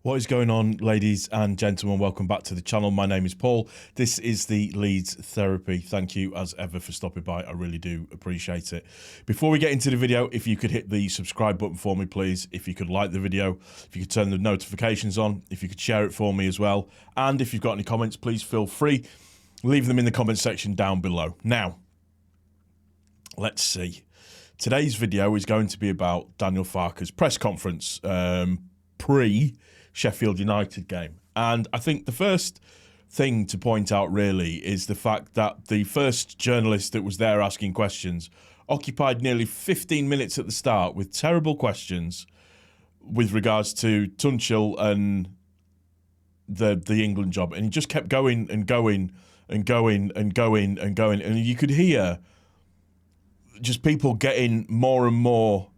What is going on, ladies and gentlemen? Welcome back to the channel. My name is Paul. This is the Leeds Therapy. Thank you as ever for stopping by. I really do appreciate it. Before we get into the video, if you could hit the subscribe button for me, please. If you could like the video, if you could turn the notifications on, if you could share it for me as well. And if you've got any comments, please feel free. Leave them in the comment section down below. Now, let's see. Today's video is going to be about Daniel Farke's press conference pre-Sheffield United game. And I think the first thing to point out really is the fact that the first journalist that was there asking questions occupied nearly 15 minutes at the start with terrible questions with regards to Tuchel and the England job. And he just kept going and going and going and going and going. And you could hear just people getting more and more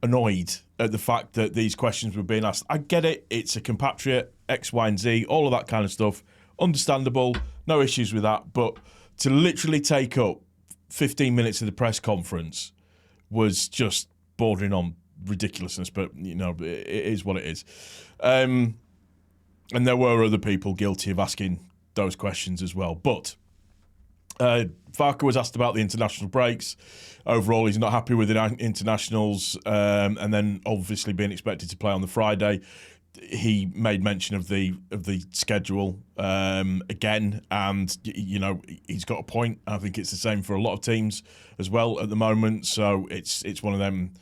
annoyed at the fact that these questions were being asked. I get it. It's a compatriot, X, Y, and Z, all of that kind of stuff. Understandable. No issues with that. But to literally take up 15 minutes of the press conference was just bordering on ridiculousness. But, you know, it is what it is. And there were other people guilty of asking those questions as well. But Farke was asked about the international breaks. Overall, he's not happy with the internationals, and then obviously being expected to play on the Friday. He made mention of the schedule again, and you know he's got a point. I think it's the same for a lot of teams as well at the moment. So it's one of them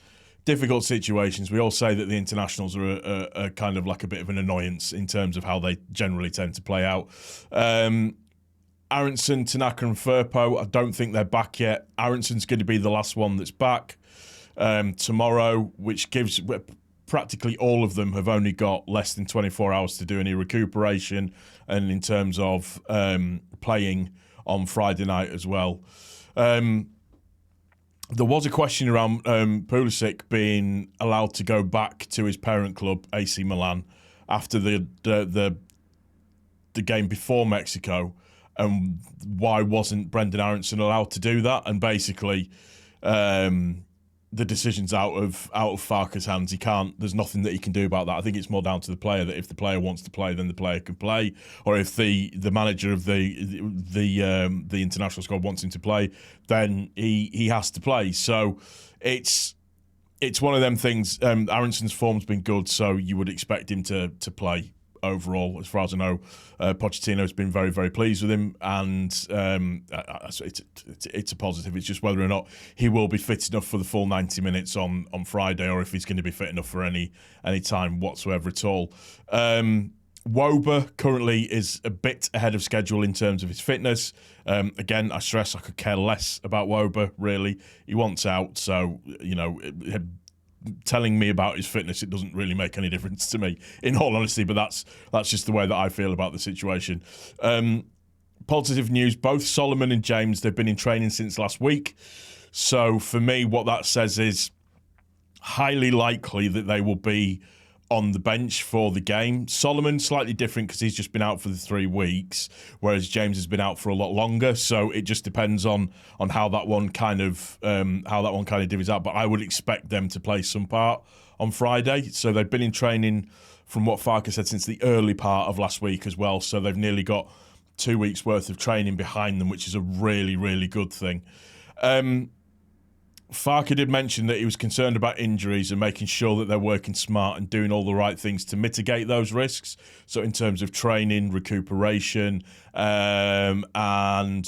difficult situations. We all say that the internationals are a kind of like a bit of an annoyance in terms of how they generally tend to play out. Aronson, Tanaka and Firpo, I don't think they're back yet. Aronson's going to be the last one that's back tomorrow, which gives practically all of them have only got less than 24 hours to do any recuperation, and in terms of playing on Friday night as well. There was a question around Pulisic being allowed to go back to his parent club, AC Milan, after the game before Mexico. And why wasn't Brendan Aronson allowed to do that? And basically, the decision's out of Farke's hands. He can't. There's nothing that he can do about that. I think it's more down to the player. That if the player wants to play, then the player can play. Or if the manager of the international squad wants him to play, then he has to play. So it's one of them things. Aronson's form's been good, so you would expect him to play. Overall, as far as I know, Pochettino's been very, very pleased with him, and it's a positive. It's just whether or not he will be fit enough for the full 90 minutes on Friday, or if he's going to be fit enough for any time whatsoever at all. Woba currently is a bit ahead of schedule in terms of his fitness. Again, I stress I could care less about Woba, really. He wants out, so, you know, telling me about his fitness, it doesn't really make any difference to me, in all honesty, but that's just the way that I feel about the situation. Positive news, both Solomon and James, they've been in training since last week. So for me, what that says is highly likely that they will be on the bench for the game. Solomon, slightly different because he's just been out for the 3 weeks, whereas James has been out for a lot longer. So it just depends on how that one kind of divvies out. But I would expect them to play some part on Friday. So they've been in training, from what Farke said, since the early part of last week as well. So they've nearly got 2 weeks worth of training behind them, which is a really, really good thing. Farke did mention that he was concerned about injuries and making sure that they're working smart and doing all the right things to mitigate those risks. So in terms of training, recuperation, and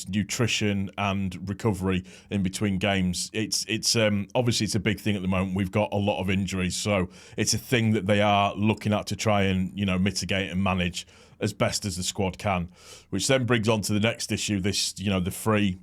nutrition and recovery in between games, it's obviously it's a big thing at the moment. We've got a lot of injuries, so it's a thing that they are looking at to try and, you know, mitigate and manage as best as the squad can. Which then brings on to the next issue, this, you know, the free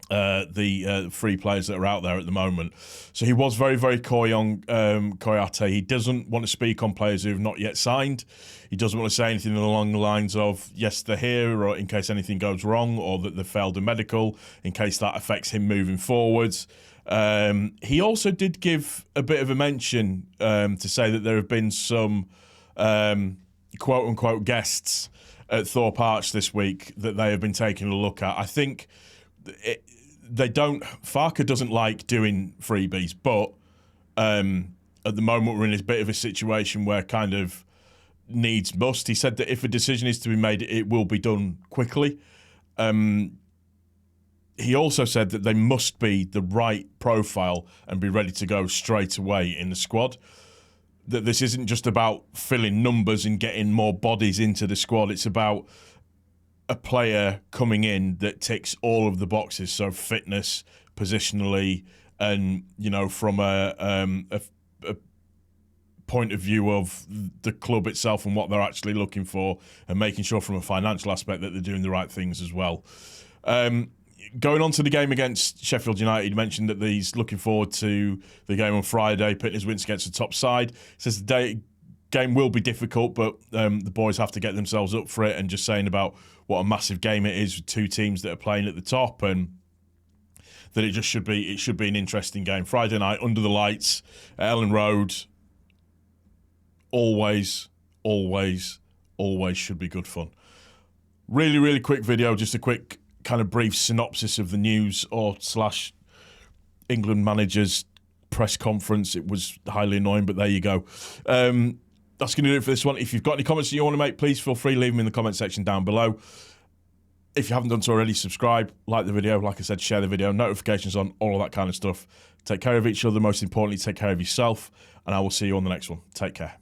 players that are out there at the moment. So he was very, very coy on Koyate. He doesn't want to speak on players who have not yet signed. He doesn't want to say anything along the lines of, yes, they're here, or in case anything goes wrong, or that they've failed a medical, in case that affects him moving forwards. He also did give a bit of a mention to say that there have been some quote-unquote guests at Thorpe Arch this week that they have been taking a look at. I think Farke doesn't like doing freebies, but at the moment we're in a bit of a situation where kind of needs must. He said that if a decision is to be made, it will be done quickly. He also said that they must be the right profile and be ready to go straight away in the squad. That this isn't just about filling numbers and getting more bodies into the squad. It's about a player coming in that ticks all of the boxes. So fitness, positionally, and from a point of view of the club itself and what they're actually looking for, and making sure from a financial aspect that they're doing the right things as well. Going on to the game against Sheffield United, he mentioned that he's looking forward to the game on Friday, pitting his wins against the top side. He says the game will be difficult, but the boys have to get themselves up for it, and just saying about what a massive game it is with two teams that are playing at the top, and that it should be an interesting game. Friday night, under the lights at Ellen Road, always should be good fun. Really, really quick video, just a quick kind of brief synopsis of the news / England manager's press conference. It was highly annoying, but there you go. That's going to do it for this one. If you've got any comments that you want to make, please feel free to leave them in the comment section down below. If you haven't done so already, subscribe, like the video, like I said, share the video, notifications on, all of that kind of stuff. Take care of each other, most importantly, take care of yourself, and I will see you on the next one. Take care.